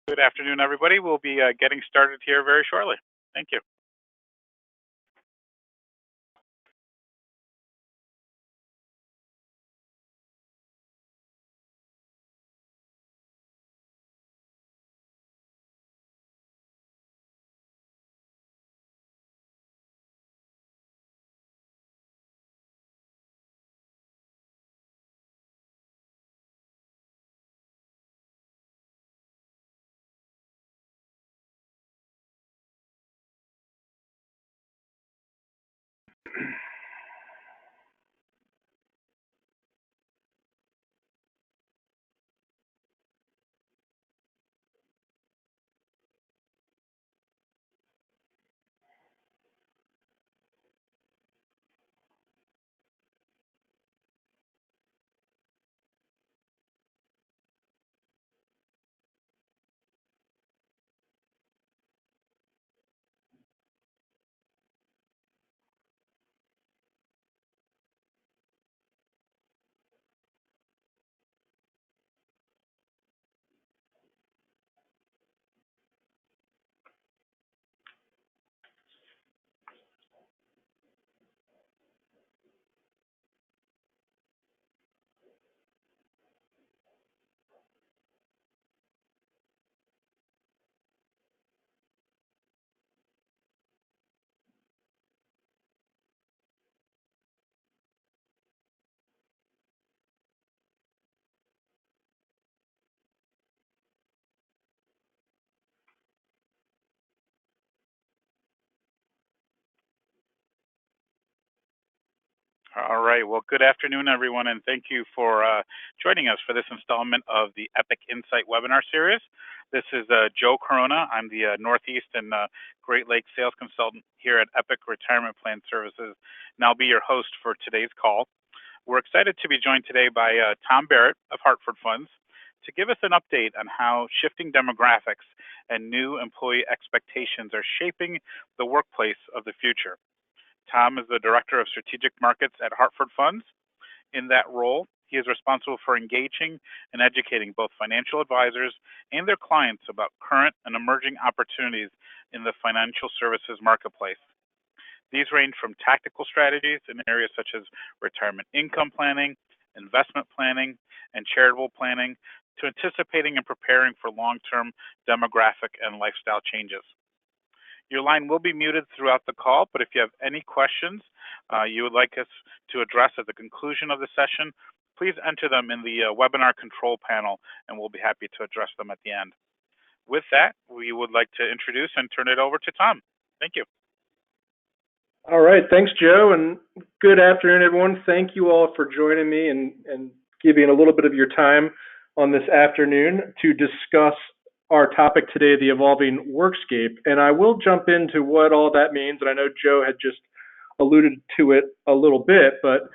Good afternoon, everybody. We'll be getting started here very shortly. Thank you. All right. Well, good afternoon, everyone, and thank you for joining us for this installment of the Epic Insight webinar series. This is Joe Corona. I'm the Northeast and Great Lakes sales consultant here at Epic Retirement Plan Services, and I'll be your host for today's call. We're excited to be joined today by Tom Barrett of Hartford Funds to give us an update on how shifting demographics and new employee expectations are shaping the workplace of the future. Tom is the Director of Strategic Markets at Hartford Funds. In that role, he is responsible for engaging and educating both financial advisors and their clients about current and emerging opportunities in the financial services marketplace. These range from tactical strategies in areas such as retirement income planning, investment planning, and charitable planning, to anticipating and preparing for long-term demographic and lifestyle changes. Your line will be muted throughout the call, but if you have any questions you would like us to address at the conclusion of the session, please enter them in the webinar control panel, and we'll be happy to address them at the end. With that, we would like to introduce and turn it over to Tom. Thank you. All right. Thanks, Joe, and good afternoon, everyone. Thank you all for joining me and giving a little bit of your time on this afternoon to discuss our topic today, the evolving workscape. And I will jump into what all that means, and I know Joe had just alluded to it a little bit, but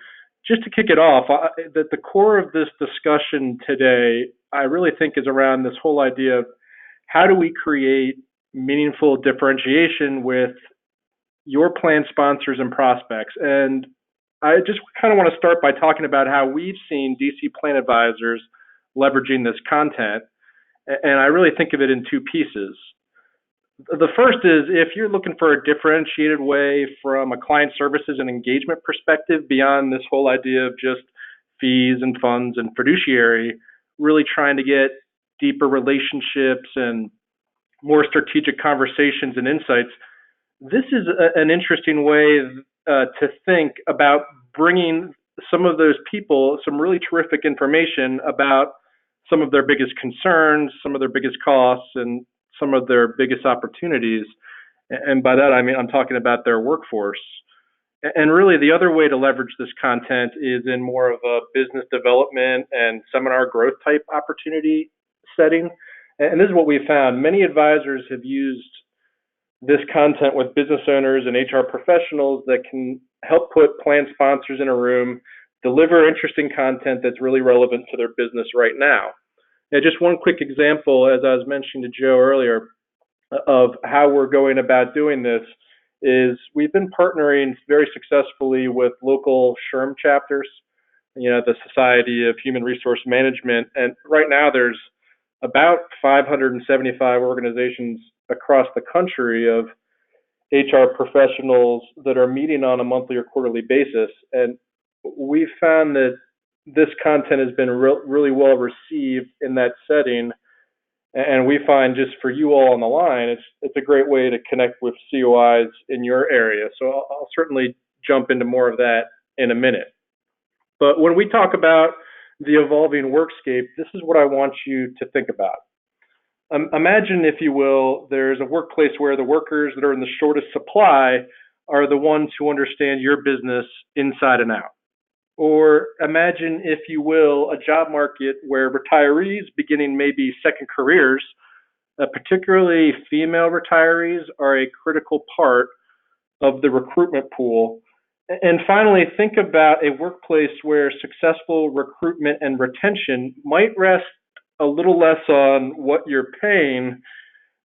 just to kick it off, that the core of this discussion today, I really think, is around this whole idea of how do we create meaningful differentiation with your plan sponsors and prospects. And I just kind of want to start by talking about how we've seen DC plan advisors leveraging this content. And I really think of it in two pieces. The first is if you're looking for a differentiated way from a client services and engagement perspective beyond this whole idea of just fees and funds and fiduciary, really trying to get deeper relationships and more strategic conversations and insights, this is an interesting way to think about bringing some of those people some really terrific information about some of their biggest concerns, some of their biggest costs, and some of their biggest opportunities. And by that, I mean, I'm talking about their workforce. And really, the other way to leverage this content is in more of a business development and seminar growth type opportunity setting. And this is what we found. Many advisors have used this content with business owners and HR professionals that can help put plan sponsors in a room, deliver interesting content that's really relevant to their business right now. Now, just one quick example, as I was mentioning to Joe earlier, of how we're going about doing this is we've been partnering very successfully with local SHRM chapters, the Society of Human Resource Management. And right now there's about 575 organizations across the country of HR professionals that are meeting on a monthly or quarterly basis. And we found that this content has been really well received in that setting. And we find, just for you all on the line, it's a great way to connect with COIs in your area. So I'll certainly jump into more of that in a minute. But when we talk about the evolving workscape, this is what I want you to think about. Imagine, if you will, there's a workplace where the workers that are in the shortest supply are the ones who understand your business inside and out. Or imagine, if you will, a job market where retirees beginning maybe second careers, particularly female retirees, are a critical part of the recruitment pool. And finally, think about a workplace where successful recruitment and retention might rest a little less on what you're paying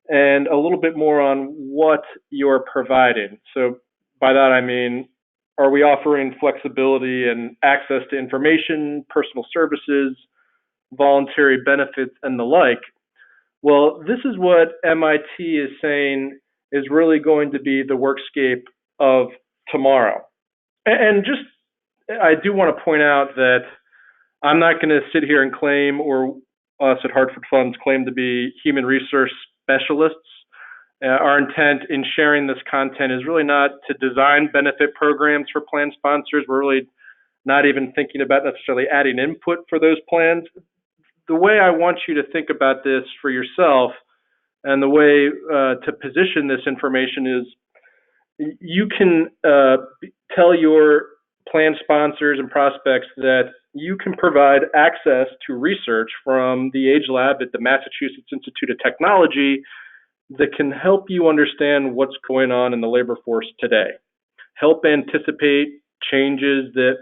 and a little bit more on what you're providing. So by that I mean, are we offering flexibility and access to information, personal services, voluntary benefits, and the like? Well, this is what MIT is saying is really going to be the workscape of tomorrow. And just, I do want to point out that I'm not going to sit here and claim, or us at Hartford Funds claim, to be human resource specialists. Our intent in sharing this content is really not to design benefit programs for plan sponsors. We're really not even thinking about necessarily adding input for those plans. The way I want you to think about this for yourself, and the way to position this information, is you can tell your plan sponsors and prospects that you can provide access to research from the Age Lab at the Massachusetts Institute of Technology that can help you understand what's going on in the labor force today, help anticipate changes that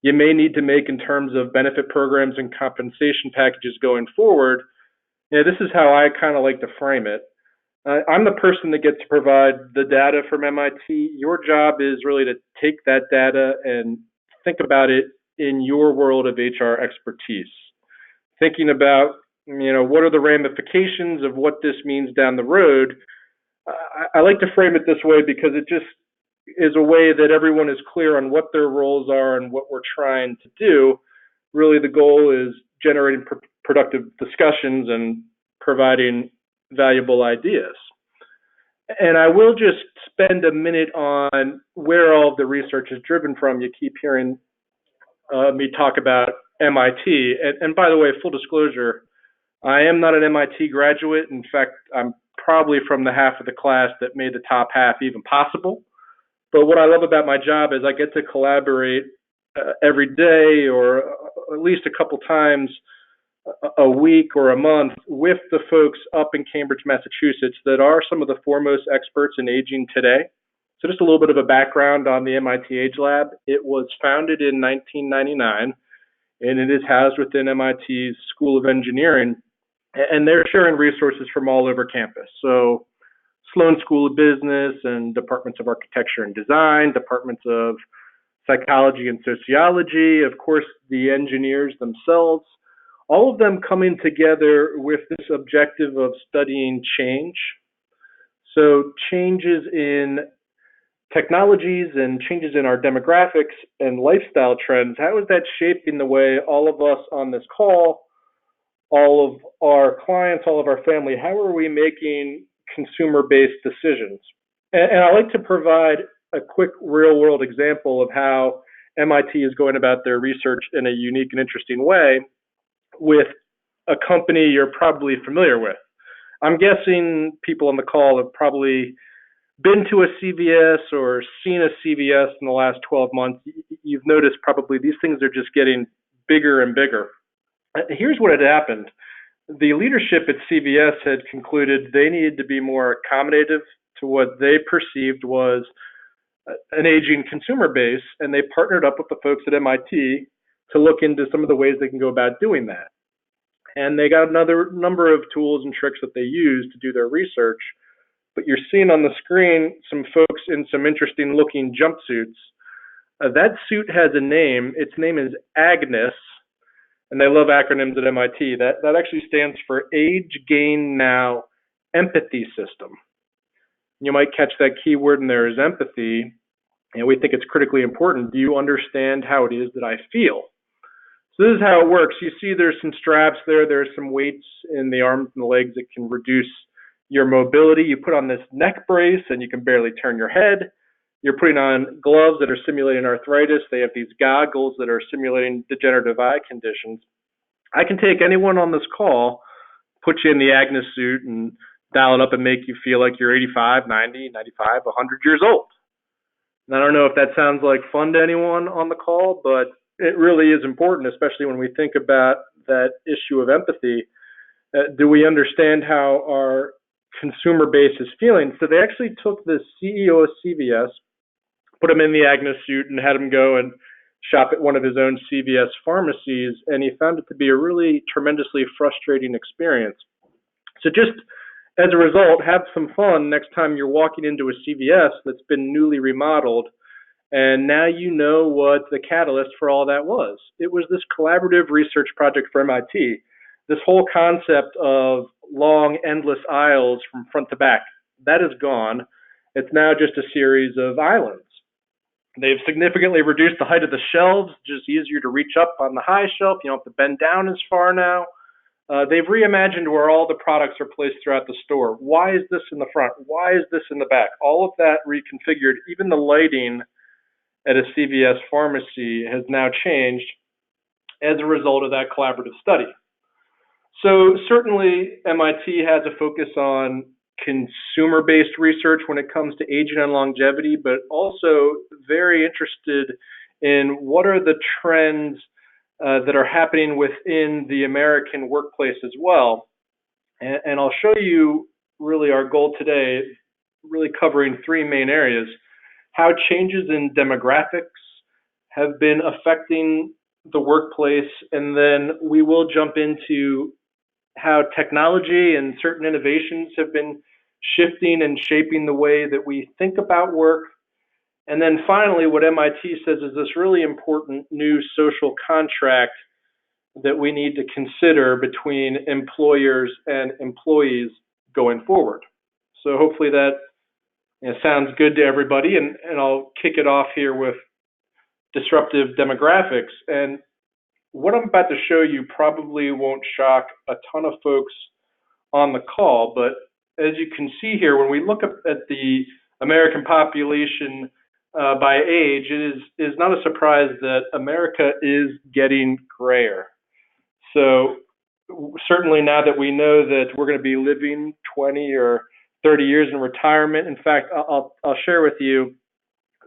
you may need to make in terms of benefit programs and compensation packages going forward. This is how I kind of like to frame it. I'm the person that gets to provide the data from MIT. Your job is really to take that data and think about it in your world of HR expertise. Thinking about, what are the ramifications of what this means down the road. I like to frame it this way because it just is a way that everyone is clear on what their roles are and what we're trying to do. Really, the goal is generating productive discussions and providing valuable ideas. And I will just spend a minute on where all of the research is driven from. You keep hearing me talk about MIT. And by the way, full disclosure, I am not an MIT graduate. In fact, I'm probably from the half of the class that made the top half even possible. But what I love about my job is I get to collaborate every day, or at least a couple times a week or a month, with the folks up in Cambridge, Massachusetts, that are some of the foremost experts in aging today. So just a little bit of a background on the MIT Age Lab. It was founded in 1999, and it is housed within MIT's School of Engineering. And they're sharing resources from all over campus. So Sloan School of Business and departments of architecture and design, departments of psychology and sociology, of course, the engineers themselves, all of them coming together with this objective of studying change. So changes in technologies and changes in our demographics and lifestyle trends, how is that shaping the way all of us on this call, all of our clients, all of our family, how are we making consumer-based decisions? And I like to provide a quick real-world example of how MIT is going about their research in a unique and interesting way with a company you're probably familiar with. I'm guessing people on the call have probably been to a CVS or seen a CVS in the last 12 months. You've noticed probably these things are just getting bigger and bigger. Here's what had happened. The leadership at CVS had concluded they needed to be more accommodative to what they perceived was an aging consumer base, and they partnered up with the folks at MIT to look into some of the ways they can go about doing that. And they got another number of tools and tricks that they use to do their research. But you're seeing on the screen some folks in some interesting looking jumpsuits. That suit has a name. Its name is Agnes. and they love acronyms at MIT. That actually stands for Age Gain Now Empathy System. You might catch that keyword in there is empathy, and we think it's critically important. Do you understand how it is that I feel? So this is how it works. You see there's some straps there. There's some weights in the arms and the legs that can reduce your mobility. You put on this neck brace and you can barely turn your head. You're putting on gloves that are simulating arthritis. They have these goggles that are simulating degenerative eye conditions. I can take anyone on this call, put you in the Agnes suit and dial it up and make you feel like you're 85, 90, 95, 100 years old. And I don't know if that sounds like fun to anyone on the call, but it really is important, especially when we think about that issue of empathy. Do we understand how our consumer base is feeling? So they actually took the CEO of CVS, put him in the Agnes suit, and had him go and shop at one of his own CVS pharmacies, and he found it to be a really tremendously frustrating experience. So just as a result, have some fun next time you're walking into a CVS that's been newly remodeled, and now you know what the catalyst for all that was. It was this collaborative research project for MIT. This whole concept of long, endless aisles from front to back, that is gone. It's now just a series of islands. They've significantly reduced the height of the shelves, just easier to reach up on the high shelf. You don't have to bend down as far now. They've reimagined where all the products are placed throughout the store. Why is this in the front? Why is this in the back? All of that reconfigured. Even the lighting at a CVS pharmacy has now changed as a result of that collaborative study. So certainly MIT has a focus on consumer-based research when it comes to aging and longevity, but also very interested in what are the trends that are happening within the American workplace as well. And I'll show you really our goal today, really covering three main areas: how changes in demographics have been affecting the workplace, and then we will jump into how technology and certain innovations have been shifting and shaping the way that we think about work. And then finally, what MIT says is this really important new social contract that we need to consider between employers and employees going forward. So hopefully that sounds good to everybody, and I'll kick it off here with disruptive demographics. And what I'm about to show you probably won't shock a ton of folks on the call, but as you can see here, when we look at the American population by age, it is not a surprise that America is getting grayer. So certainly now that we know that we're going to be living 20 or 30 years in retirement, in fact, I'll share with you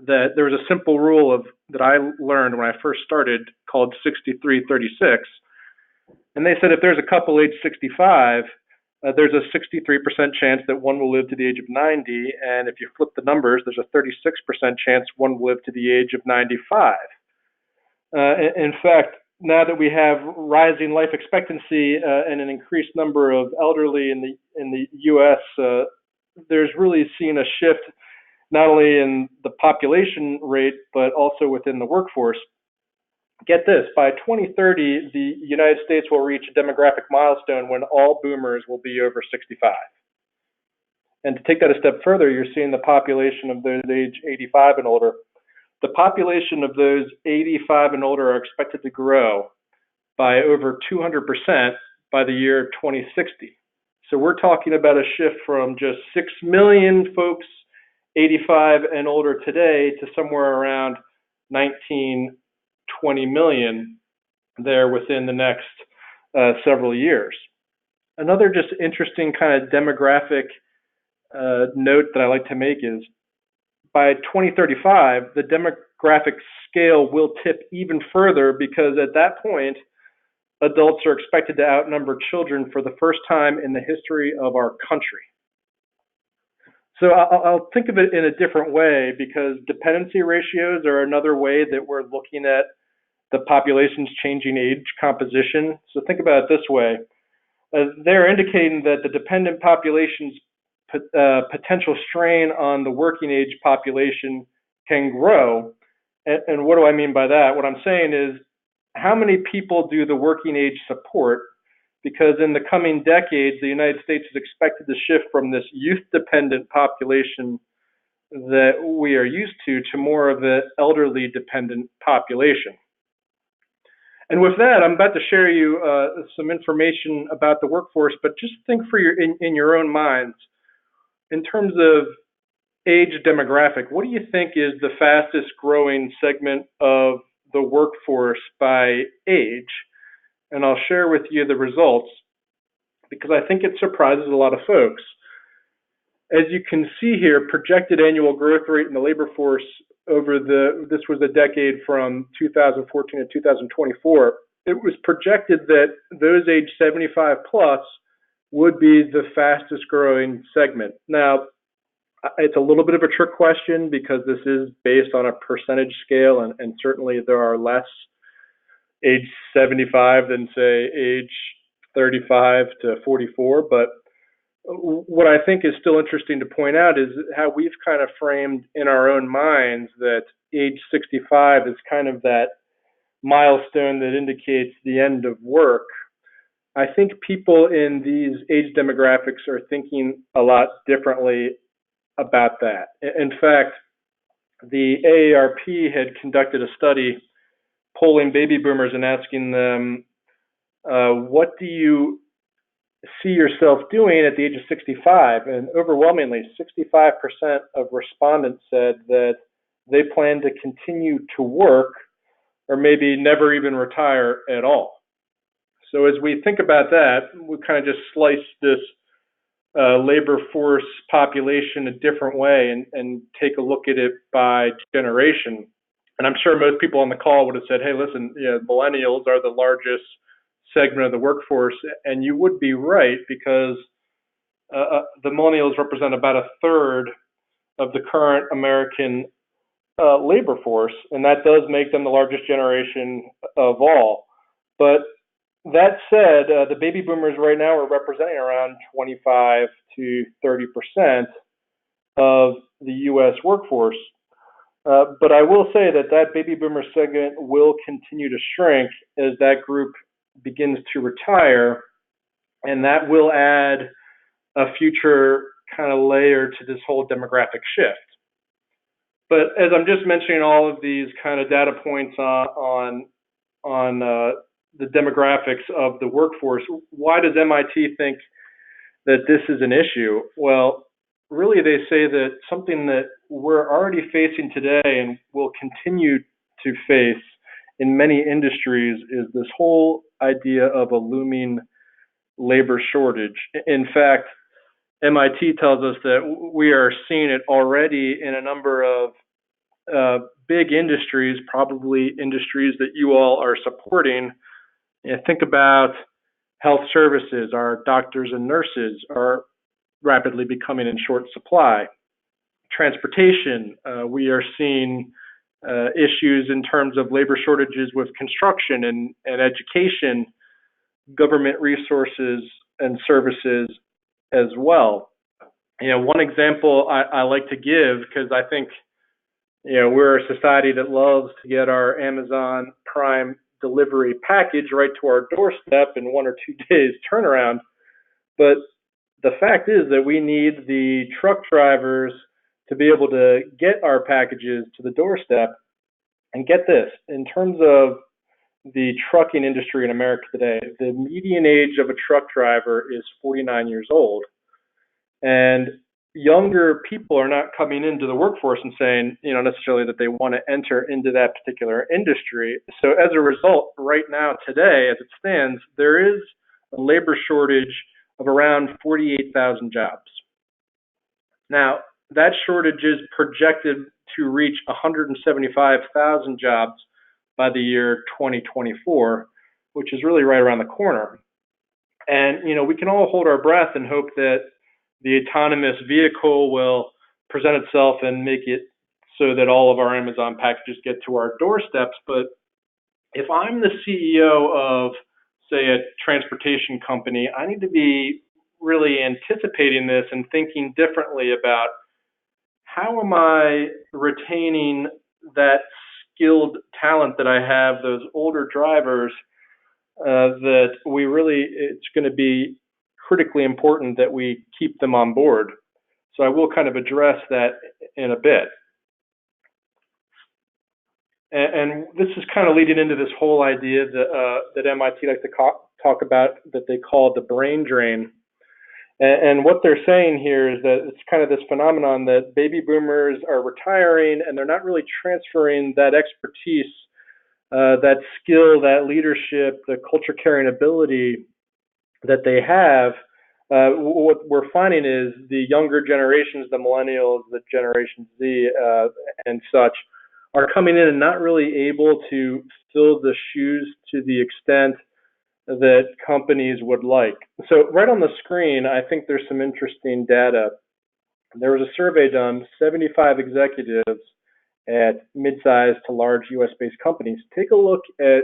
that there was a simple rule that I learned when I first started called 63-36. And they said if there's a couple age 65, there's a 63% chance that one will live to the age of 90. And if you flip the numbers, there's a 36% chance one will live to the age of 95. In fact, now that we have rising life expectancy and an increased number of elderly in the U.S., there's really seen a shift not only in the population rate, but also within the workforce. Get this, by 2030, the United States will reach a demographic milestone when all boomers will be over 65. And to take that a step further, you're seeing the population of those age 85 and older. The population of those 85 and older are expected to grow by over 200% by the year 2060. So we're talking about a shift from just 6 million folks 85 and older today to somewhere around 19, 20 million there within the next several years. Another just interesting kind of demographic note that I like to make is by 2035, the demographic scale will tip even further, because at that point, adults are expected to outnumber children for the first time in the history of our country. So I'll think of it in a different way, because dependency ratios are another way that we're looking at the population's changing age composition. So think about it this way. They're indicating that the dependent population's potential strain on the working age population can grow. And what do I mean by that? What I'm saying is, how many people do the working age support? Because in the coming decades, the United States is expected to shift from this youth-dependent population that we are used to more of an elderly-dependent population. And with that, I'm about to share you some information about the workforce, but just think for in your own minds, in terms of age demographic, what do you think is the fastest growing segment of the workforce by age? And I'll share with you the results because I think it surprises a lot of folks. As you can see here, projected annual growth rate in the labor force over this was a decade from 2014 to 2024. It was projected that those age 75 plus would be the fastest growing segment. Now, it's a little bit of a trick question because this is based on a percentage scale, and certainly there are less age 75 than, say, age 35 to 44. But what I think is still interesting to point out is how we've kind of framed in our own minds that age 65 is kind of that milestone that indicates the end of work. I think people in these age demographics are thinking a lot differently about that. In fact, the AARP had conducted a study polling baby boomers and asking them, what do you see yourself doing at the age of 65? And overwhelmingly, 65% of respondents said that they plan to continue to work or maybe never even retire at all. So as we think about that, we kind of just slice this labor force population a different way and take a look at it by generation. And I'm sure most people on the call would have said, hey, listen, millennials are the largest segment of the workforce. And you would be right because the millennials represent about a third of the current American labor force. And that does make them the largest generation of all. But that said, the baby boomers right now are representing around 25 to 30% of the U.S. workforce. But I will say that baby boomer segment will continue to shrink as that group begins to retire, and that will add a future kind of layer to this whole demographic shift. But as I'm just mentioning all of these kind of data points on the demographics of the workforce, why does MIT think that this is an issue? Well, really they say that something that we're already facing today and will continue to face in many industries is this whole idea of a looming labor shortage. In fact, MIT tells us that we are seeing it already in a number of big industries, probably industries that you all are supporting. Think about health services. Our doctors and nurses are rapidly becoming in short supply. Transportation, we are seeing issues in terms of labor shortages with construction and education, government resources and services as well. One example I like to give, because I think we're a society that loves to get our Amazon Prime delivery package right to our doorstep in 1 or 2 days turnaround. But the fact is that we need the truck drivers to be able to get our packages to the doorstep. And get this, in terms of the trucking industry in America today, the median age of a truck driver is 49 years old. And younger people are not coming into the workforce and saying, necessarily that they want to enter into that particular industry. So as a result, right now, today, as it stands, there is a labor shortage of around 48,000 jobs. Now, that shortage is projected to reach 175,000 jobs by the year 2024, which is really right around the corner. And, we can all hold our breath and hope that the autonomous vehicle will present itself and make it so that all of our Amazon packages get to our doorsteps. But if I'm the CEO of, say, a transportation company, I need to be really anticipating this and thinking differently about how am I retaining that skilled talent that I have, those older drivers, that it's going to be critically important that we keep them on board. So I will kind of address that in a bit. And this is kind of leading into this whole idea that MIT likes to talk about, that they call the brain drain. And what they're saying here is that it's kind of this phenomenon that baby boomers are retiring and they're not really transferring that expertise, that skill, that leadership, the culture carrying ability that they have. What we're finding is the younger generations, the millennials, the Generation Z, and such, are coming in and not really able to fill the shoes to the extent that companies would like. So right on the screen, I think there's some interesting data. There was a survey done, 75 executives at mid-sized to large US-based companies. Take a look at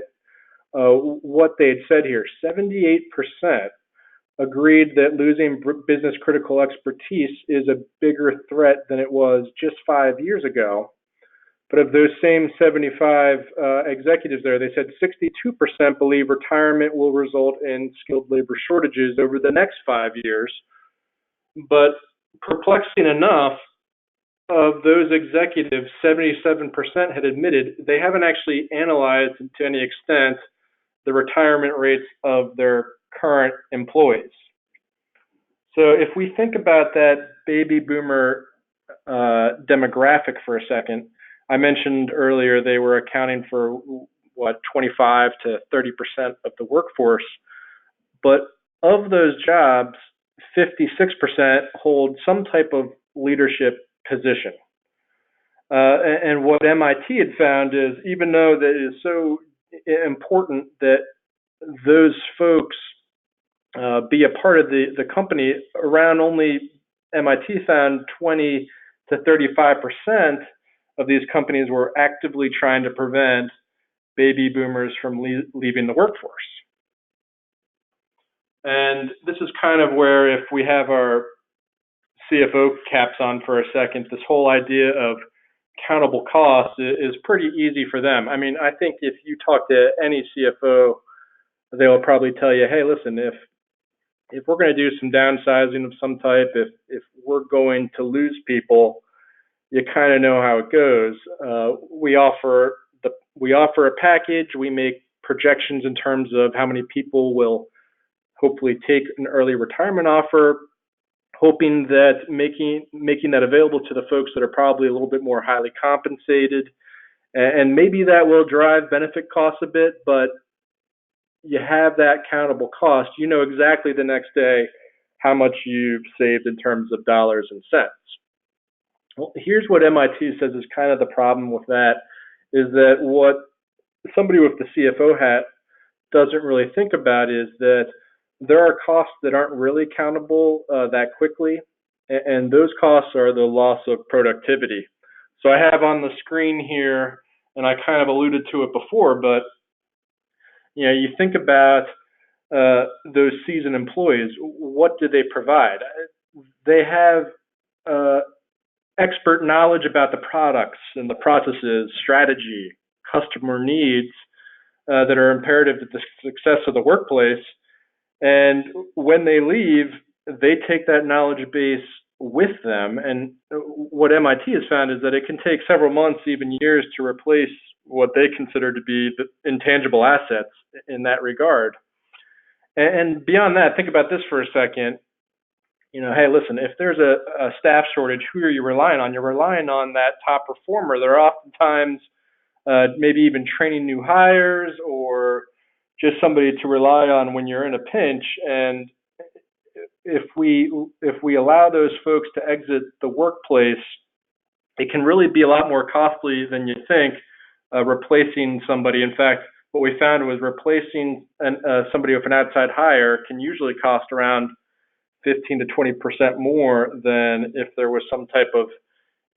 what they had said here. 78% agreed that losing business critical expertise is a bigger threat than it was just 5 years ago. But of those same 75 executives there, they said 62% believe retirement will result in skilled labor shortages over the next 5 years. But perplexing enough, of those executives, 77% had admitted they haven't actually analyzed to any extent the retirement rates of their current employees. So if we think about that baby boomer demographic for a second, I mentioned earlier they were accounting for 25 to 30% of the workforce, but of those jobs, 56% hold some type of leadership position. And what MIT had found is, even though that it is so important that those folks be a part of the company, around only MIT found 20 to 35% of these companies were actively trying to prevent baby boomers from leaving the workforce. And this is kind of where, if we have our CFO caps on for a second, this whole idea of countable costs is pretty easy for them. I mean, I think if you talk to any CFO, they will probably tell you, hey, listen, if we're going to do some downsizing of some type, if we're going to lose people, you kind of know how it goes. We offer a package. We make projections in terms of how many people will hopefully take an early retirement offer, hoping that making that available to the folks that are probably a little bit more highly compensated, and maybe that will drive benefit costs a bit, but you have that countable cost. You know exactly the next day how much you've saved in terms of dollars and cents. Well, here's what MIT says is kind of the problem with that, is that what somebody with the CFO hat doesn't really think about is that there are costs that aren't really countable that quickly, and those costs are the loss of productivity. So I have on the screen here, and I kind of alluded to it before, but you think about those seasoned employees. What do they provide? They have expert knowledge about the products and the processes, strategy, customer needs that are imperative to the success of the workplace. And when they leave, they take that knowledge base with them. And what MIT has found is that it can take several months, even years, to replace what they consider to be the intangible assets in that regard. And beyond that, think about this for a second. Hey, listen, if there's a staff shortage, who are you relying on? You're relying on that top performer. They're oftentimes maybe even training new hires, or just somebody to rely on when you're in a pinch. And if we allow those folks to exit the workplace, it can really be a lot more costly than you think, replacing somebody. In fact, what we found was replacing somebody with an outside hire can usually cost around 15 to 20% more than if there was some type of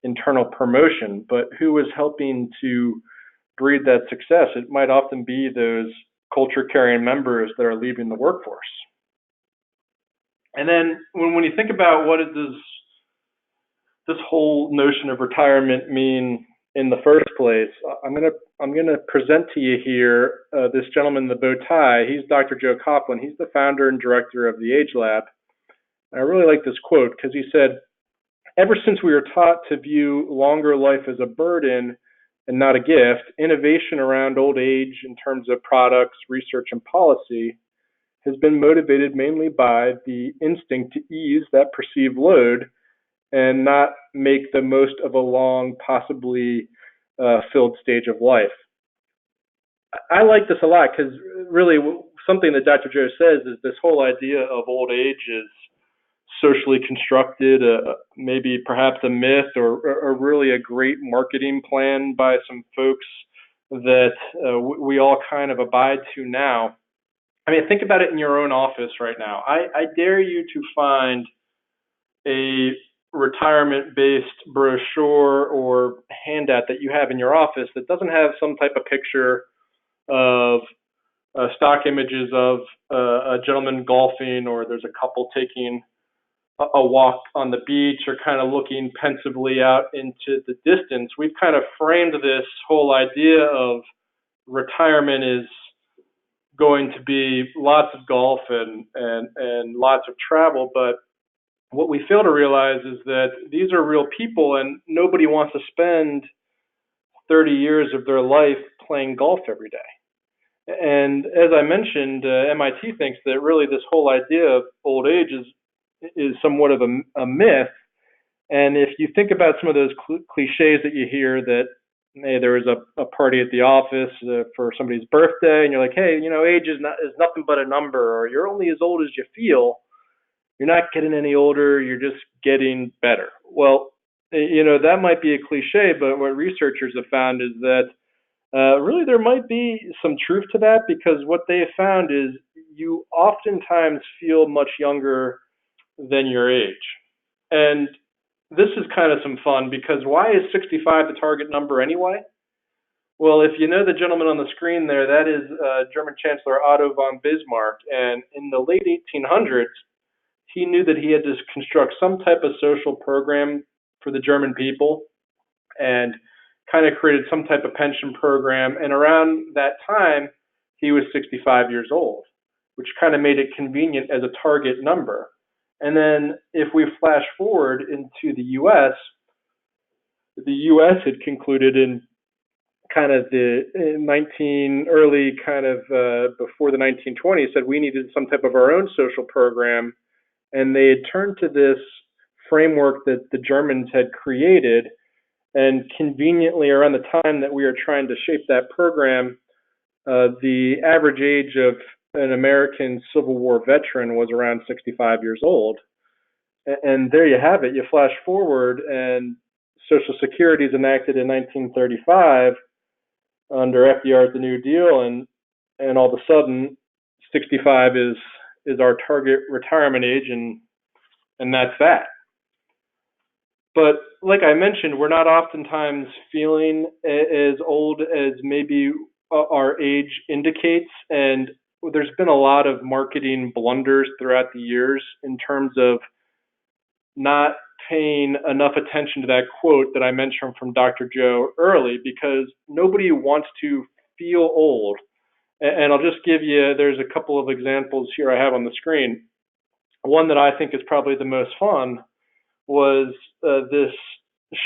internal promotion. But who is helping to breed that success? It might often be those culture carrying members that are leaving the workforce. And then when you think about what does this whole notion of retirement mean in the first place. I'm gonna present to you here this gentleman in the bow tie. He's Dr. Joe Coughlin. He's the founder and director of the Age Lab. And I really like this quote because he said, "Ever since we were taught to view longer life as a burden and not a gift, innovation around old age in terms of products, research, and policy has been motivated mainly by the instinct to ease that perceived load and not make the most of a long, possibly filled stage of life." I like this a lot because really something that Dr. Joe says is this whole idea of old age is socially constructed, maybe perhaps a myth or really a great marketing plan by some folks that we all kind of abide to now. I mean, think about it in your own office right now. I dare you to find a retirement-based brochure or handout that you have in your office that doesn't have some type of picture of stock images of a gentleman golfing, or there's a couple taking a walk on the beach, or kind of looking pensively out into the distance. We've kind of framed this whole idea of retirement is going to be lots of golf and lots of travel, but what we fail to realize is that these are real people, and nobody wants to spend 30 years of their life playing golf every day. And as I mentioned, MIT thinks that really this whole idea of old age is somewhat of a myth. And if you think about some of those cliches that you hear, that hey, there was a party at the office for somebody's birthday, and you're like, hey, age is nothing but a number, or you're only as old as you feel. You're not getting any older, you're just getting better. Well, that might be a cliche, but what researchers have found is that really there might be some truth to that, because what they have found is you oftentimes feel much younger than your age. And this is kind of some fun, because why is 65 the target number anyway? Well, if you know the gentleman on the screen there, that is German Chancellor Otto von Bismarck. And in the late 1800s, he knew that he had to construct some type of social program for the German people and kind of created some type of pension program. And around that time, he was 65 years old, which kind of made it convenient as a target number. And then if we flash forward into the U.S., the U.S. had concluded in kind of the early kind of before the 1920s, said we needed some type of our own social program. And they had turned to this framework that the Germans had created. And conveniently, around the time that we were trying to shape that program, the average age of an American Civil War veteran was around 65 years old. And there you have it. You flash forward, and Social Security is enacted in 1935 under FDR's the New Deal, and all of a sudden, 65 is our target retirement age, and that's that. But like I mentioned, we're not oftentimes feeling as old as maybe our age indicates, and there's been a lot of marketing blunders throughout the years in terms of not paying enough attention to that quote that I mentioned from Dr. Joe early, because nobody wants to feel old. And I'll just give you, there's a couple of examples here I have on the screen. One that I think is probably the most fun was this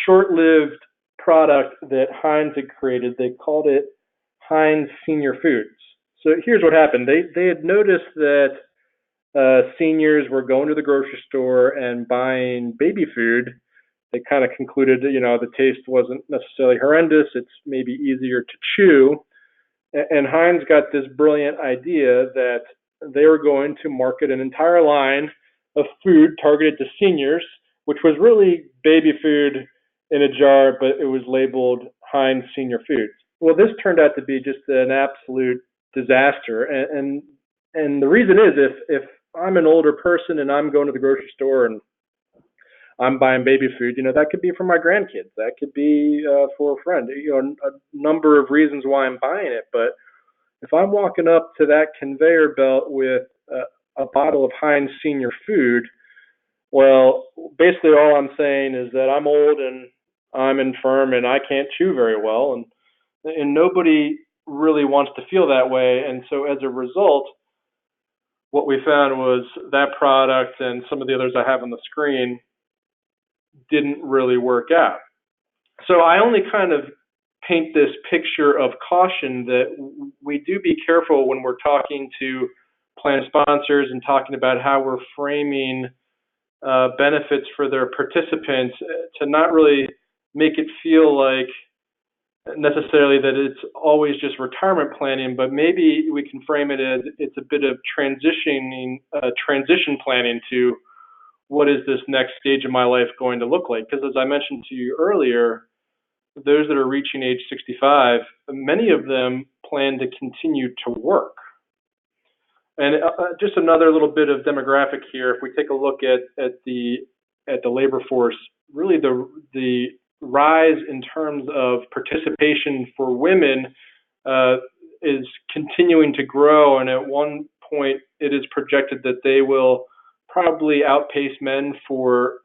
short-lived product that Heinz had created. They called it Heinz Senior Foods. So here's what happened. They had noticed that seniors were going to the grocery store and buying baby food. They kind of concluded, the taste wasn't necessarily horrendous. It's maybe easier to chew. And Heinz got this brilliant idea that they were going to market an entire line of food targeted to seniors, which was really baby food in a jar, but it was labeled Heinz Senior Foods. Well, this turned out to be just an absolute disaster. And the reason is, if I'm an older person and I'm going to the grocery store and I'm buying baby food, that could be for my grandkids. That could be for a friend. A number of reasons why I'm buying it. But if I'm walking up to that conveyor belt with a bottle of Heinz Senior Food, well, basically all I'm saying is that I'm old and I'm infirm and I can't chew very well, and nobody really wants to feel that way. And so as a result, what we found was that product and some of the others I have on the screen didn't really work out. So I only kind of paint this picture of caution that we do be careful when we're talking to plan sponsors and talking about how we're framing benefits for their participants, to not really make it feel like necessarily that it's always just retirement planning, but maybe we can frame it as it's a bit of transition planning to what is this next stage of my life going to look like? Because as I mentioned to you earlier, those that are reaching age 65, many of them plan to continue to work. And just another little bit of demographic here. If we take a look at the labor force, really the rise in terms of participation for women is continuing to grow, and at one point it is projected that they will probably outpace men for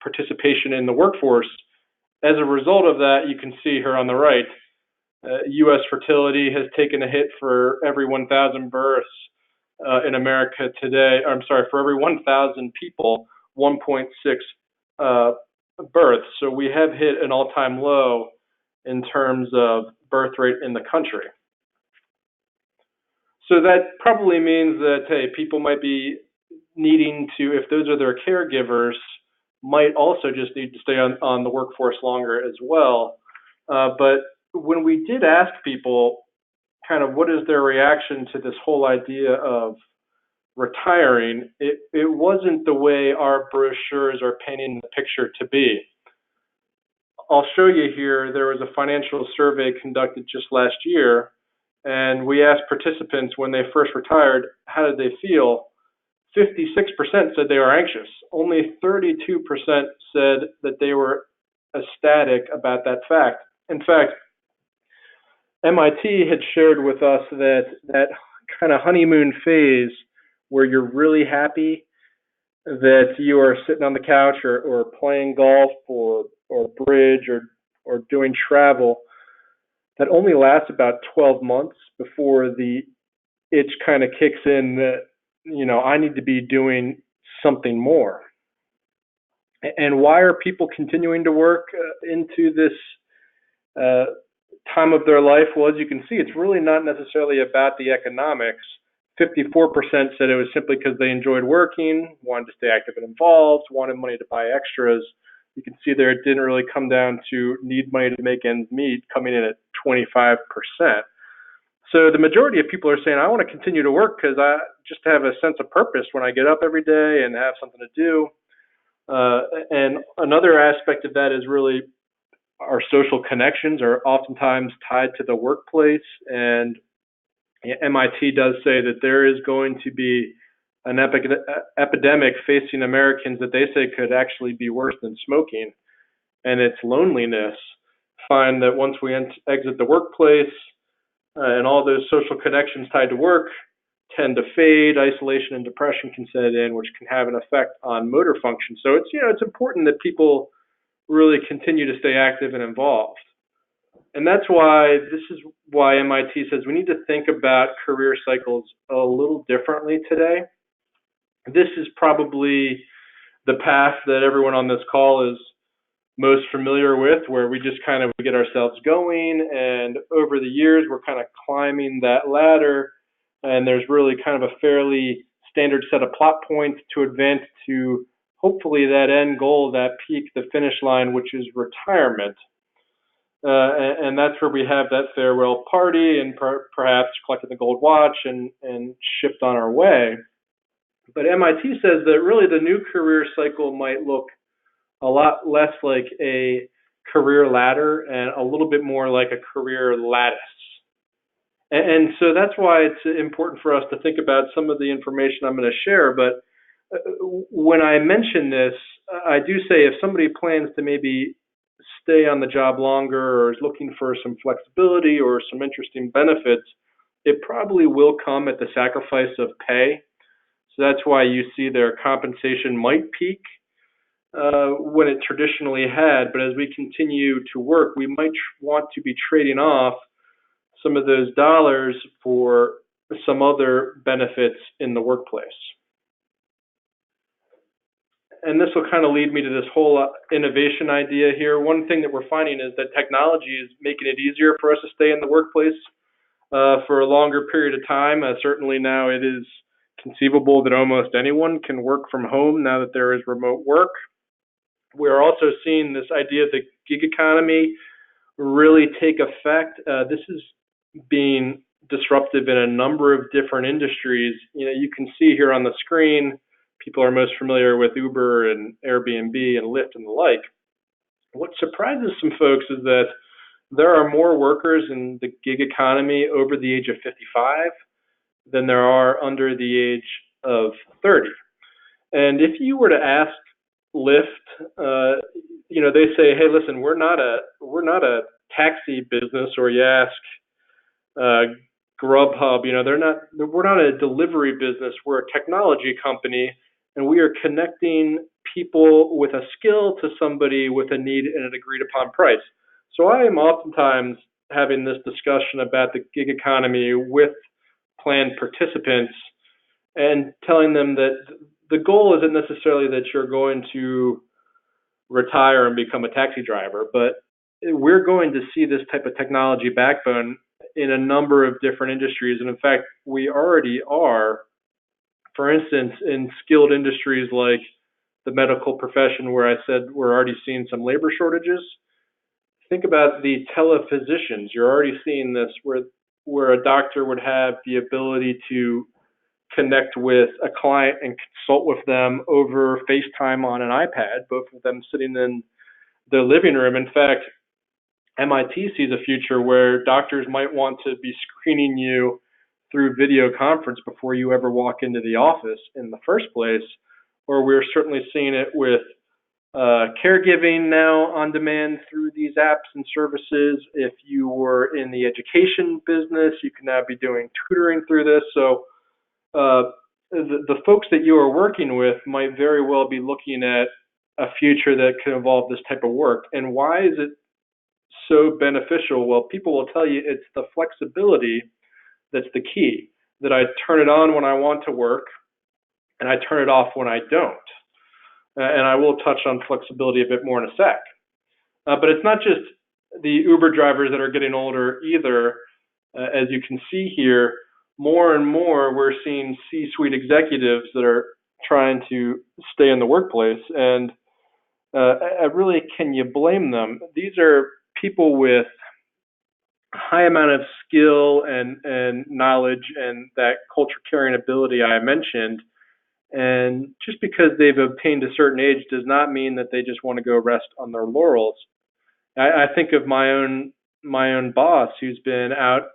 participation in the workforce. As a result of that, you can see here on the right, U.S. fertility has taken a hit for every 1,000 births in America today. For every 1,000 people, 1.6 births. So we have hit an all-time low in terms of birth rate in the country. So that probably means that, hey, people might be needing to, if those are their caregivers, might also just need to stay on the workforce longer as well. But when we did ask people kind of what is their reaction to this whole idea of retiring, it wasn't the way our brochures are painting the picture to be. I'll show you here, there was a financial survey conducted just last year, and we asked participants when they first retired, how did they feel? 56% said they were anxious. Only 32% said that they were ecstatic about that fact. In fact, MIT had shared with us that kind of honeymoon phase where you're really happy that you are sitting on the couch or playing golf or bridge or doing travel, that only lasts about 12 months before the itch kind of kicks in that, I need to be doing something more. And why are people continuing to work into this time of their life? Well, as you can see, it's really not necessarily about the economics. 54% said it was simply because they enjoyed working, wanted to stay active and involved, wanted money to buy extras. You can see there it didn't really come down to need money to make ends meet, coming in at 25%. So the majority of people are saying, I want to continue to work because I just have a sense of purpose when I get up every day and have something to do. And another aspect of that is really our social connections are oftentimes tied to the workplace. And MIT does say that there is going to be an epidemic facing Americans that they say could actually be worse than smoking, and it's loneliness. Find that once we exit the workplace, and all those social connections tied to work tend to fade. Isolation and depression can set in, which can have an effect on motor function. So it's important that people really continue to stay active and involved. And this is why MIT says we need to think about career cycles a little differently today. This is probably the path that everyone on this call is most familiar with, where we just kind of get ourselves going, and over the years we're kind of climbing that ladder, and there's really kind of a fairly standard set of plot points to advance to hopefully that end goal, that peak, the finish line, which is retirement. And that's where we have that farewell party and perhaps collecting the gold watch and shipped on our way. But MIT says that really the new career cycle might look a lot less like a career ladder and a little bit more like a career lattice. And so that's why it's important for us to think about some of the information I'm going to share. But when I mention this, I do say if somebody plans to maybe stay on the job longer or is looking for some flexibility or some interesting benefits, it probably will come at the sacrifice of pay. So that's why you see their compensation might peak when it traditionally had. But as we continue to work, we might want to be trading off some of those dollars for some other benefits in the workplace. And this will kind of lead me to this whole innovation idea here. One thing that we're finding is that technology is making it easier for us to stay in the workplace for a longer period of time. Certainly now it is conceivable that almost anyone can work from home now that there is remote work. We're also seeing this idea of the gig economy really take effect. This is being disruptive in a number of different industries. You can see here on the screen, people are most familiar with Uber and Airbnb and Lyft and the like. What surprises some folks is that there are more workers in the gig economy over the age of 55 than there are under the age of 30. And if you were to ask Lyft, they say, hey, listen, we're not a taxi business, or you ask Grubhub, we're not a delivery business, we're a technology company, and we are connecting people with a skill to somebody with a need and an agreed upon price. So I am oftentimes having this discussion about the gig economy with plan participants and telling them that the goal isn't necessarily that you're going to retire and become a taxi driver, but we're going to see this type of technology backbone in a number of different industries. And in fact, we already are, for instance, in skilled industries like the medical profession, where I said we're already seeing some labor shortages. Think about the telephysicians. You're already seeing this where a doctor would have the ability to connect with a client and consult with them over FaceTime on an iPad, both of them sitting in their living room. In fact, MIT sees a future where doctors might want to be screening you through video conference before you ever walk into the office in the first place. Or we're certainly seeing it with caregiving now on demand through these apps and services. If you were in the education business, you can now be doing tutoring through this. So the folks that you are working with might very well be looking at a future that can involve this type of work. And why is it so beneficial? Well, people will tell you it's the flexibility that's the key, that I turn it on when I want to work and I turn it off when I don't. And I will touch on flexibility a bit more in a sec. But it's not just the Uber drivers that are getting older either. As you can see here, more and more we're seeing C-suite executives that are trying to stay in the workplace. And really, can you blame them? These are people with a high amount of skill and knowledge and that culture carrying ability I mentioned. And just because they've obtained a certain age does not mean that they just want to go rest on their laurels. I think of my own boss, who's been out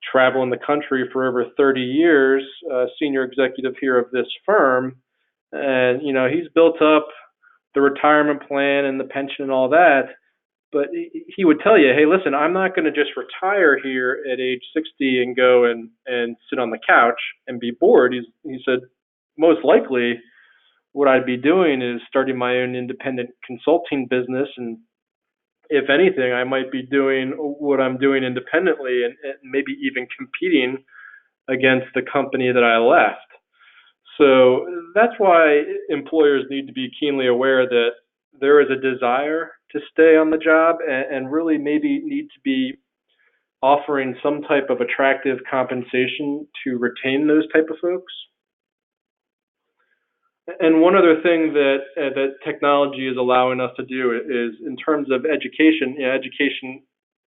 traveling the country for over 30 years, senior executive here of this firm, and he's built up the retirement plan and the pension and all that. But he would tell you, hey, listen, I'm not going to just retire here at age 60 and go and sit on the couch and be bored. He said, most likely what I'd be doing is starting my own independent consulting business. And if anything, I might be doing what I'm doing independently and maybe even competing against the company that I left. So that's why employers need to be keenly aware that there is a desire to stay on the job and really maybe need to be offering some type of attractive compensation to retain those type of folks. And one other thing that technology is allowing us to do is in terms of education, education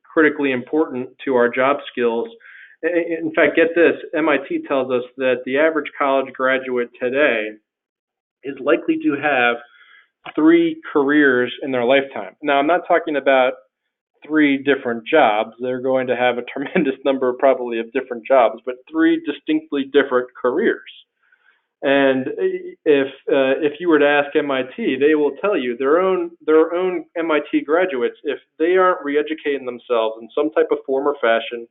critically important to our job skills. In fact, get this, MIT tells us that the average college graduate today is likely to have 3 careers in their lifetime. Now, I'm not talking about 3 different jobs. They're going to have a tremendous number probably of different jobs, but 3 distinctly different careers. And if you were to ask MIT, they will tell you their own MIT graduates, if they aren't re-educating themselves in some type of form or fashion,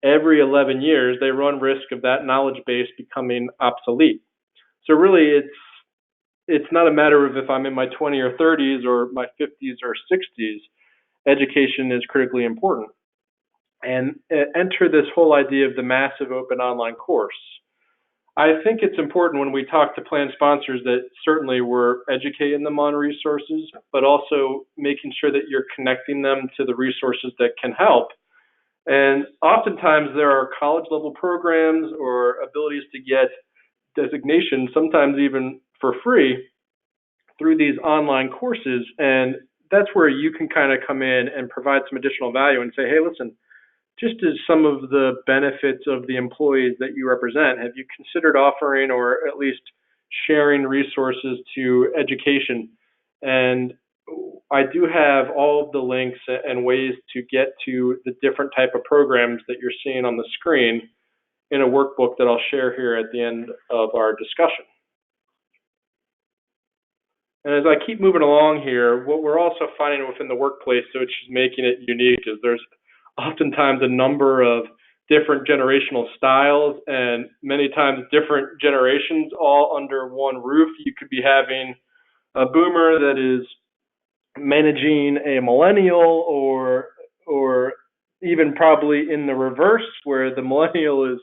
every 11 years they run risk of that knowledge base becoming obsolete. So really, it's not a matter of if I'm in my 20s or 30s or my 50s or 60s. Education is critically important. And enter this whole idea of the massive open online course. I think it's important when we talk to plan sponsors that certainly we're educating them on resources, but also making sure that you're connecting them to the resources that can help. And oftentimes there are college level programs or abilities to get designation, sometimes even for free, through these online courses. And that's where you can kind of come in and provide some additional value and say, hey, listen, just as some of the benefits of the employees that you represent, have you considered offering or at least sharing resources to education? And I do have all of the links and ways to get to the different type of programs that you're seeing on the screen in a workbook that I'll share here at the end of our discussion. And as I keep moving along here, what we're also finding within the workplace, which is making it unique, is there's oftentimes a number of different generational styles and many times different generations all under one roof. You could be having a boomer that is managing a millennial or even probably in the reverse where the millennial is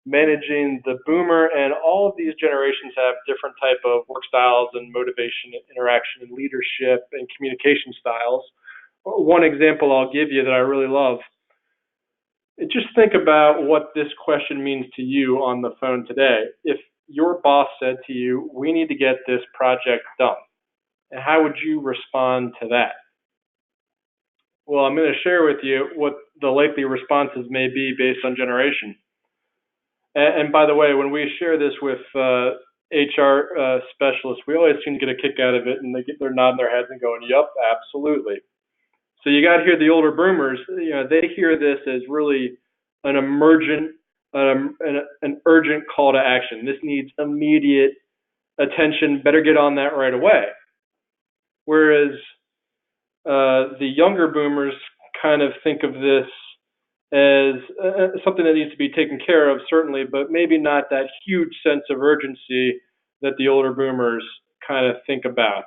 managing the boomer, and all of these generations have different type of work styles and motivation and interaction and leadership and communication styles. One example I'll give you that I really love, just think about what this question means to you on the phone today. If your boss said to you, we need to get this project done, and how would you respond to that? Well, I'm going to share with you what the likely responses may be based on generation. And by the way, when we share this with HR specialists, we always seem to get a kick out of it, and they're nodding their heads and going, "Yup, absolutely." So you got here the older boomers. They hear this as really an emergent, an urgent call to action. This needs immediate attention. Better get on that right away. Whereas the younger boomers kind of think of this as something that needs to be taken care of, certainly, but maybe not that huge sense of urgency that the older boomers kind of think about.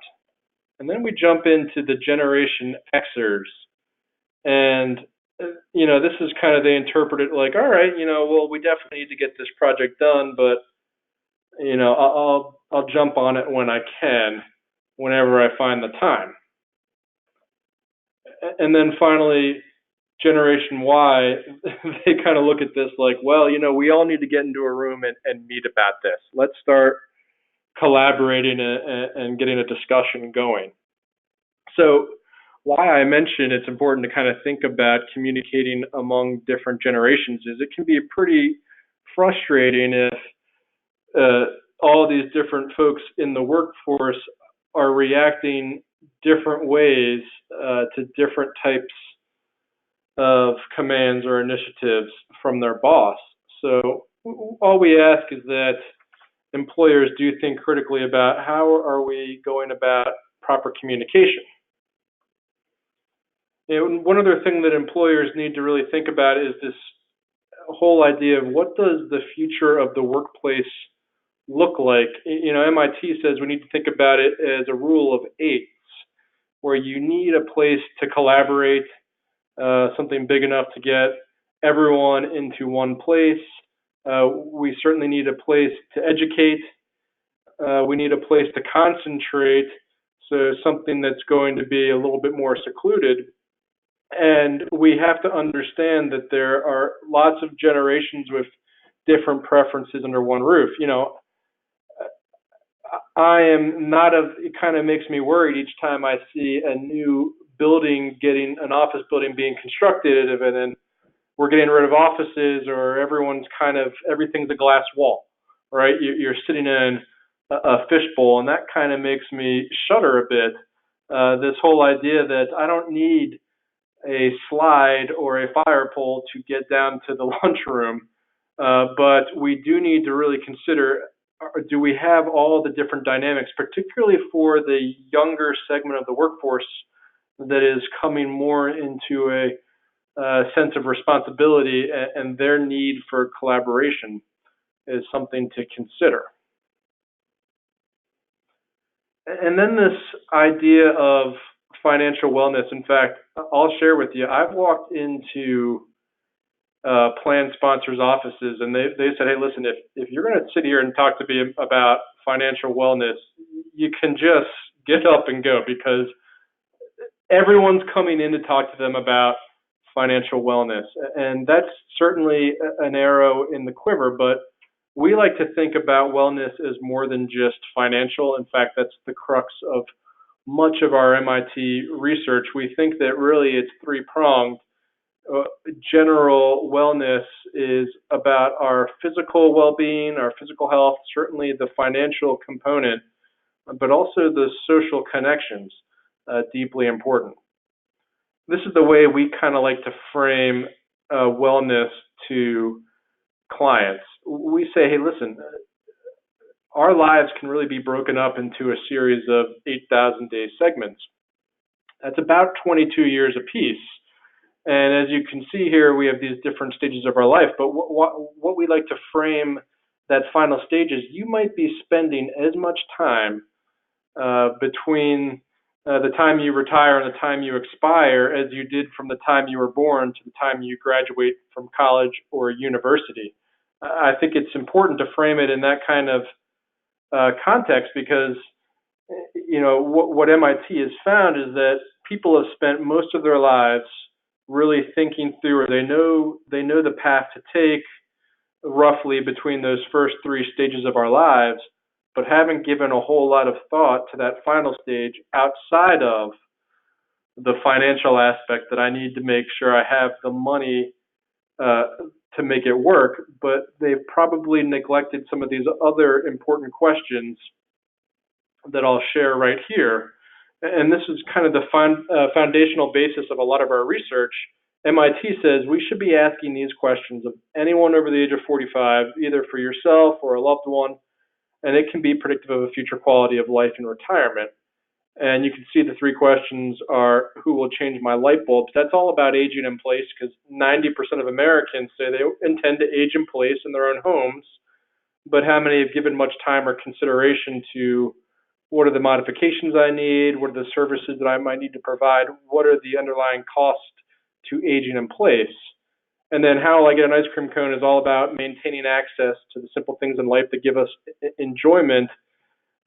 And then we jump into the Generation Xers. And, this is kind of, they interpret it like, all right, well, we definitely need to get this project done, but, I'll jump on it when I can, whenever I find the time. And then finally, Generation Y, they kind of look at this like, well, we all need to get into a room and meet about this. Let's start collaborating and getting a discussion going. So why I mentioned it's important to kind of think about communicating among different generations is it can be pretty frustrating if all these different folks in the workforce are reacting different ways to different types of commands or initiatives from their boss. So all we ask is that employers do think critically about how are we going about proper communication. And one other thing that employers need to really think about is this whole idea of what does the future of the workplace look like. MIT says we need to think about it as a rule of eights, where you need a place to collaborate, something big enough to get everyone into one place. We certainly need a place to educate. We need a place to concentrate, so something that's going to be a little bit more secluded. And we have to understand that there are lots of generations with different preferences under one roof. I am not it kind of makes me worried each time I see a new building an office building being constructed, and then we're getting rid of offices, or everything's a glass wall, right? You're sitting in a fishbowl, and that kind of makes me shudder a bit. This whole idea that I don't need a slide or a fire pole to get down to the lunchroom, but we do need to really consider, do we have all the different dynamics, particularly for the younger segment of the workforce that is coming more into a sense of responsibility, and their need for collaboration is something to consider. And then this idea of financial wellness. In fact, I'll share with you, I've walked into plan sponsors' offices, and they said, "Hey, listen, if you're going to sit here and talk to me about financial wellness, you can just get up and go because everyone's coming in to talk to them about financial wellness." And that's certainly an arrow in the quiver, but we like to think about wellness as more than just financial. In fact, that's the crux of much of our MIT research. We think that really it's three-pronged. uh, General wellness is about our physical well-being, our physical health, certainly the financial component, but also the social connections, deeply important. This is the way we kind of like to frame wellness to clients. We say, hey, listen, our lives can really be broken up into a series of 8,000 day segments. That's about 22 years apiece. And as you can see here, we have these different stages of our life. But what we like to frame that final stage is you might be spending as much time between the time you retire and the time you expire as you did from the time you were born to the time you graduate from college or university. I think it's important to frame it in that kind of context because what MIT has found is that people have spent most of their lives really thinking through, or they know the path to take roughly between those first three stages of our lives, but haven't given a whole lot of thought to that final stage outside of the financial aspect that I need to make sure I have the money uh, to make it work. But they've probably neglected some of these other important questions that I'll share right here. And this is kind of the foundational basis of a lot of our research. MIT says we should be asking these questions of anyone over the age of 45, either for yourself or a loved one, and it can be predictive of a future quality of life in retirement. And you can see the three questions are: who will change my light bulbs? That's all about aging in place because 90% of Americans say they intend to age in place in their own homes, but how many have given much time or consideration to what are the modifications I need? What are the services that I might need to provide? What are the underlying costs to aging in place? And then how will I get an ice cream cone is all about maintaining access to the simple things in life that give us enjoyment.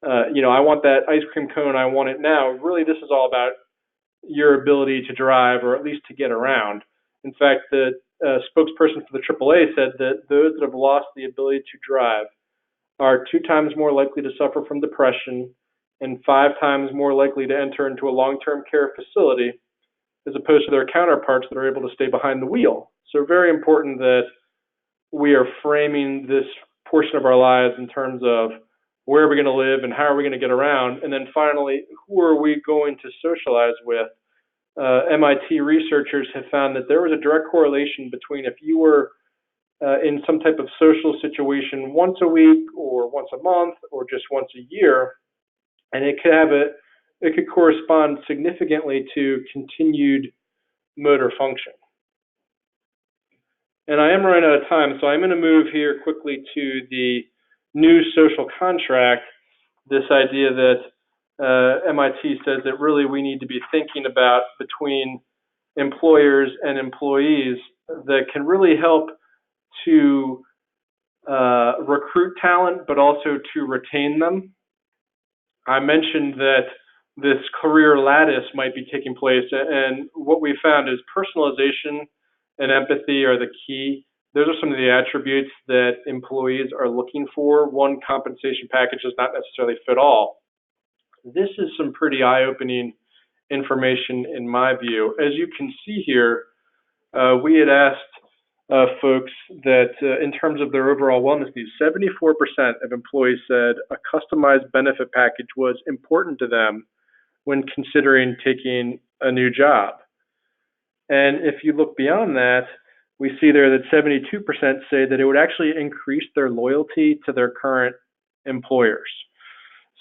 I want that ice cream cone. I want it now. Really, this is all about your ability to drive or at least to get around. In fact, the spokesperson for the AAA said that those that have lost the ability to drive are 2 times more likely to suffer from depression and 5 times more likely to enter into a long-term care facility as opposed to their counterparts that are able to stay behind the wheel. So very important that we are framing this portion of our lives in terms of where are we going to live and how are we going to get around, and then finally, who are we going to socialize with? MIT researchers have found that there was a direct correlation between if you were in some type of social situation once a week or once a month or just once a year, and it could correspond significantly to continued motor function. And I am running out of time, so I'm going to move here quickly to the new social contract, this idea that MIT says that really we need to be thinking about between employers and employees that can really help to recruit talent, but also to retain them. I mentioned that this career lattice might be taking place, and what we found is personalization and empathy are the key. Those are some of the attributes that employees are looking for. One compensation package does not necessarily fit all. This is some pretty eye-opening information in my view. As you can see here, we had asked folks that in terms of their overall wellness needs, 74% of employees said a customized benefit package was important to them when considering taking a new job. And if you look beyond that, we see there that 72% say that it would actually increase their loyalty to their current employers.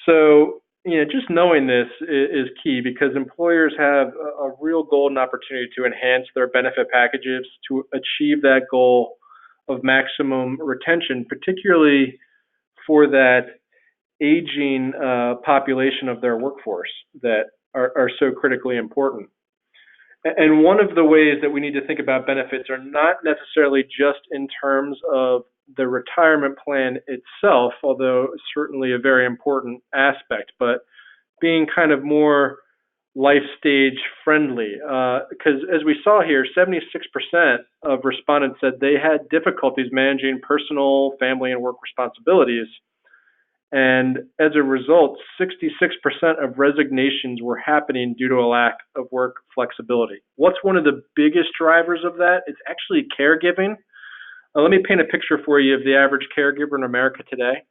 So, just knowing this is key because employers have a real golden opportunity to enhance their benefit packages to achieve that goal of maximum retention, particularly for that aging population of their workforce that are so critically important. And one of the ways that we need to think about benefits are not necessarily just in terms of the retirement plan itself, although certainly a very important aspect, but being kind of more life stage friendly. Because as we saw here, 76% of respondents said they had difficulties managing personal, family, and work responsibilities. And as a result, 66% of resignations were happening due to a lack of work flexibility. What's one of the biggest drivers of that? It's actually caregiving. Let me paint a picture for you of the average caregiver in America today.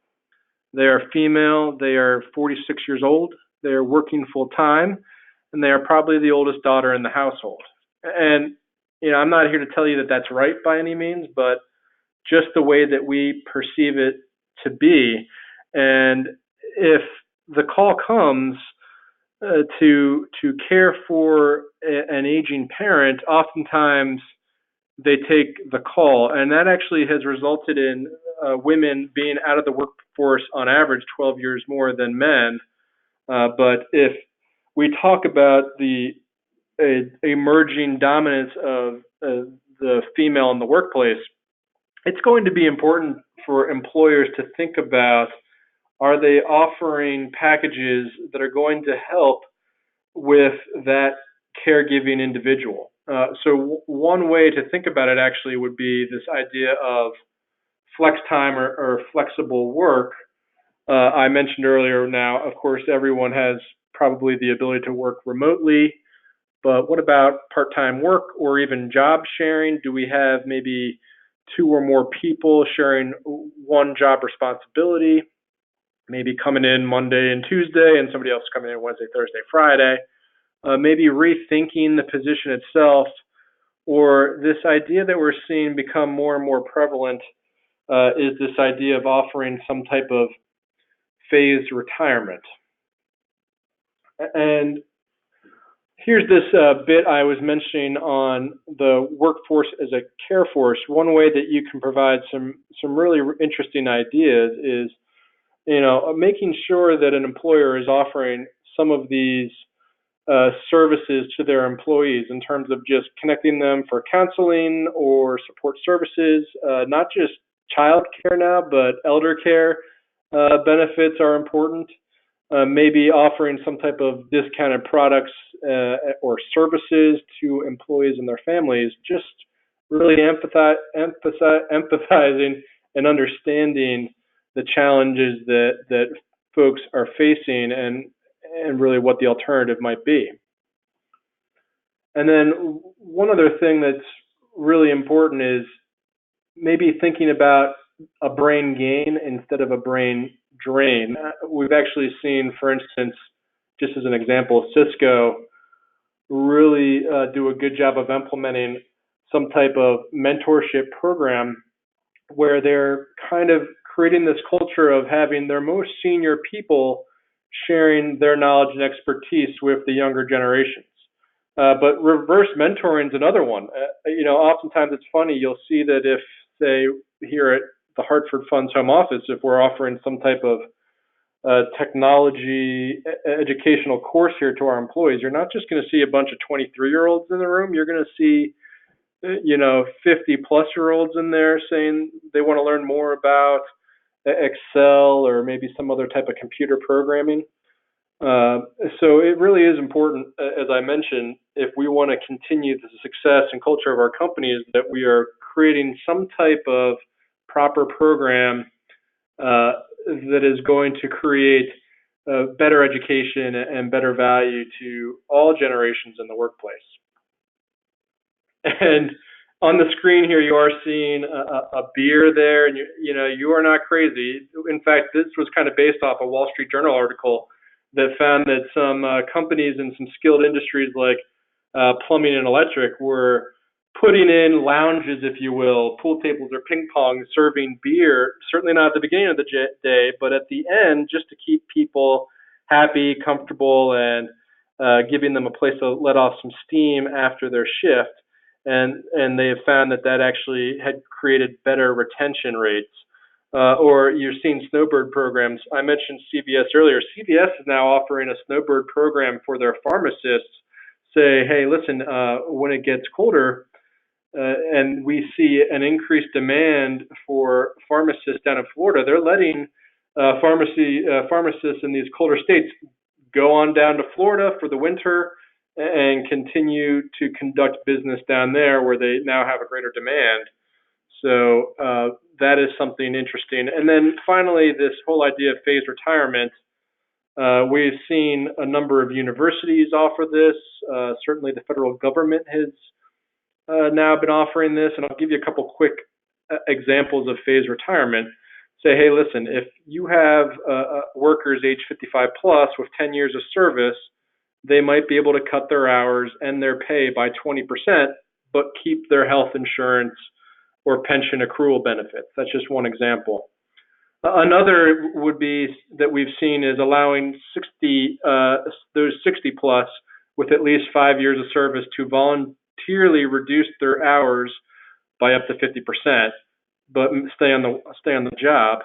They are female, they are 46 years old, they are working full time, and they are probably the oldest daughter in the household. And I'm not here to tell you that that's right by any means, but just the way that we perceive it to be. And if the call comes to care for an aging parent, oftentimes they take the call, and that actually has resulted in women being out of the workforce on average 12 years more than men. But if we talk about the emerging dominance of the female in the workplace, it's going to be important for employers to think about, are they offering packages that are going to help with that caregiving individual? So one way to think about it actually would be this idea of flex time or flexible work. I mentioned earlier now, of course, everyone has probably the ability to work remotely, but what about part-time work or even job sharing? Do we have maybe two or more people sharing one job responsibility, maybe coming in Monday and Tuesday and somebody else coming in Wednesday, Thursday, Friday? Maybe rethinking the position itself, or this idea that we're seeing become more and more prevalent is this idea of offering some type of phased retirement. And here's this bit I was mentioning on the workforce as a care force. One way that you can provide some really interesting ideas is, making sure that an employer is offering some of these services to their employees in terms of just connecting them for counseling or support services, not just child care now, but elder care benefits are important. Maybe offering some type of discounted products or services to employees and their families, just really empathizing and understanding the challenges that folks are facing and really what the alternative might be. And then one other thing that's really important is maybe thinking about a brain gain instead of a brain drain. We've actually seen, for instance, just as an example, Cisco really do a good job of implementing some type of mentorship program where they're kind of creating this culture of having their most senior people sharing their knowledge and expertise with the younger generations. But reverse mentoring is another one. Oftentimes it's funny, you'll see that if, say, here at the Hartford Funds Home Office, if we're offering some type of technology educational course here to our employees, you're not just going to see a bunch of 23-year-olds in the room. You're going to see 50-plus-year-olds in there saying they want to learn more about Excel or maybe some other type of computer programming. So it really is important, as I mentioned, if we want to continue the success and culture of our companies, that we are creating some type of proper program that is going to create better education and better value to all generations in the workplace. And on the screen here, you are seeing a beer there, and you are not crazy. In fact, this was kind of based off a Wall Street Journal article that found that some companies in some skilled industries like plumbing and electric were putting in lounges, if you will, pool tables or ping pong, serving beer, certainly not at the beginning of the day, but at the end, just to keep people happy, comfortable, and giving them a place to let off some steam after their shift. And they have found that actually had created better retention rates. or you're seeing snowbird programs. I mentioned CVS earlier. CVS is now offering a snowbird program for their pharmacists. Say, hey, listen, when it gets colder, and we see an increased demand for pharmacists down in Florida, they're letting pharmacists in these colder states go on down to Florida for the winter and continue to conduct business down there where they now have a greater demand. So that is something interesting. And then finally, this whole idea of phased retirement. We've seen a number of universities offer this. Certainly the federal government has now been offering this. And I'll give you a couple quick examples of phased retirement. Say, hey, listen, if you have workers age 55 plus with 10 years of service, they might be able to cut their hours and their pay by 20%, but keep their health insurance or pension accrual benefits. That's just one example. Another would be that we've seen is allowing those 60 plus with at least 5 years of service to voluntarily reduce their hours by up to 50%, but stay on the job.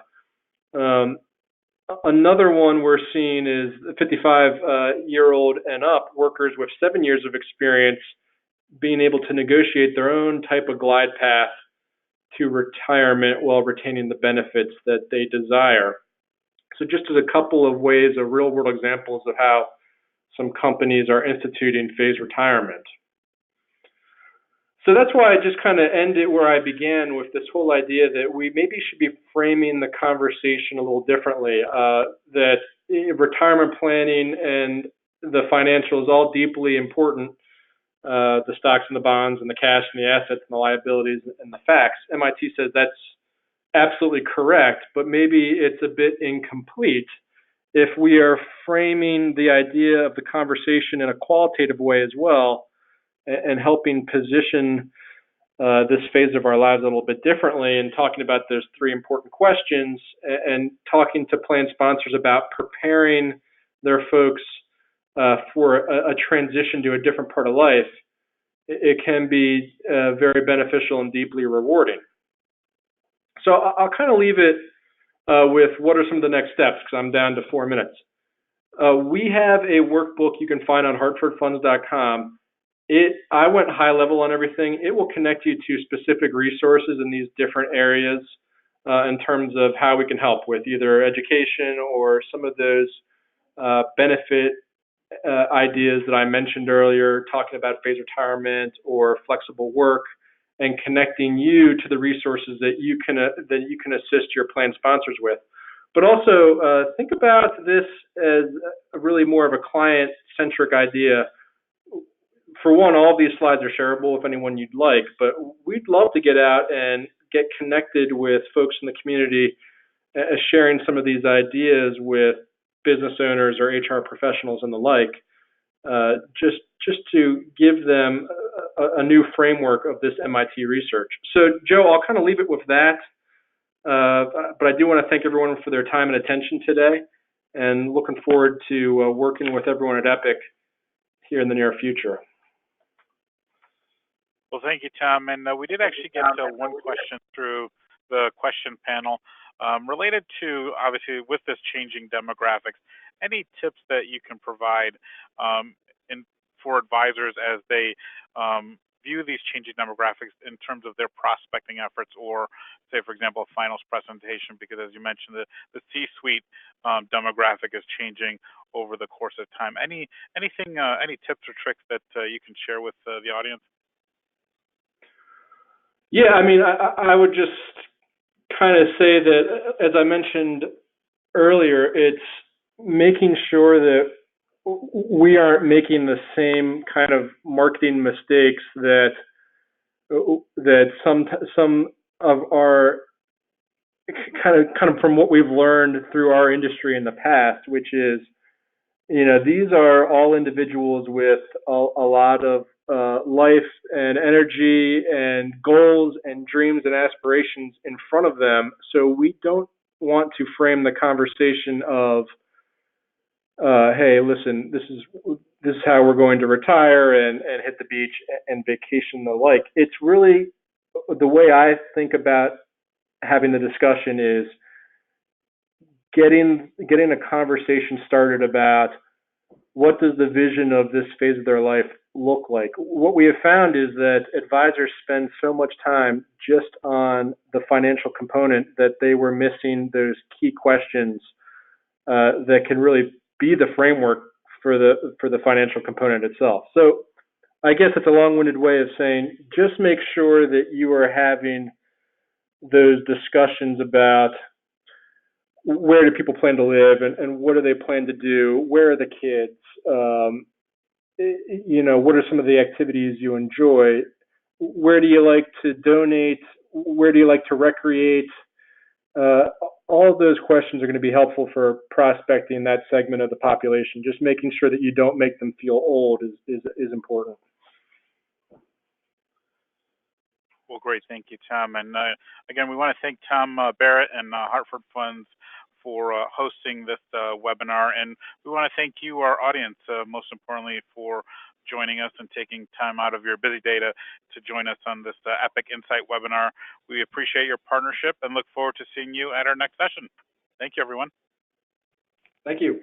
Another one we're seeing is 55-year-old and up workers with 7 years of experience being able to negotiate their own type of glide path to retirement while retaining the benefits that they desire. So just as a couple of ways of real-world examples of how some companies are instituting phased retirement. So that's why I just kind of ended where I began with this whole idea that we maybe should be framing the conversation a little differently, that retirement planning and the financial is all deeply important, the stocks and the bonds and the cash and the assets and the liabilities and the facts. MIT says that's absolutely correct, but maybe it's a bit incomplete if we are framing the idea of the conversation in a qualitative way as well, and helping position this phase of our lives a little bit differently, and talking about those three important questions, and talking to plan sponsors about preparing their folks for a transition to a different part of life. It can be very beneficial and deeply rewarding. So I'll kind of leave it with what are some of the next steps, because I'm down to 4 minutes. We have a workbook you can find on hartfordfunds.com. I went high level on everything. It will connect you to specific resources in these different areas in terms of how we can help with either education or some of those benefit ideas that I mentioned earlier, talking about phased retirement or flexible work, and connecting you to the resources that you can assist your plan sponsors with. But also think about this as really more of a client-centric idea. For one, all these slides are shareable if anyone you'd like, but we'd love to get out and get connected with folks in the community, sharing some of these ideas with business owners or HR professionals and the like, just to give them a new framework of this MIT research. So, Joe, I'll kind of leave it with that, but I do want to thank everyone for their time and attention today, and looking forward to working with everyone at Epic here in the near future. Well, thank you, Tom. And we did actually get one question through the question panel related to, obviously, with this changing demographics, any tips that you can provide for advisors as they view these changing demographics in terms of their prospecting efforts, or, say, for example, a finals presentation, because as you mentioned, the C-suite demographic is changing over the course of time. Any tips or tricks that you can share with the audience? Yeah, I mean, I would just kind of say that, as I mentioned earlier, it's making sure that we aren't making the same kind of marketing mistakes that some of our kind of from what we've learned through our industry in the past, which is, these are all individuals with a lot of life and energy and goals and dreams and aspirations in front of them. So we don't want to frame the conversation of, hey, listen, this is how we're going to retire and hit the beach and vacation and the like. It's really the way I think about having the discussion is, getting a conversation started about what does the vision of this phase of their life look like. What we have found is that advisors spend so much time just on the financial component that they were missing those key questions that can really be the framework for the financial component itself. So I guess it's a long-winded way of saying just make sure that you are having those discussions about where do people plan to live and what do they plan to do, where are the kids, what are some of the activities you enjoy, where do you like to donate, where do you like to recreate. uh, all of those questions are going to be helpful for prospecting that segment of the population. Just making sure that you don't make them feel old is important. Well, great. Thank you, Tom. And again, we want to thank Tom Barrett and Hartford Funds for hosting this webinar. And we want to thank you, our audience, most importantly, for joining us and taking time out of your busy day to join us on this Epic Insight webinar. We appreciate your partnership and look forward to seeing you at our next session. Thank you, everyone. Thank you.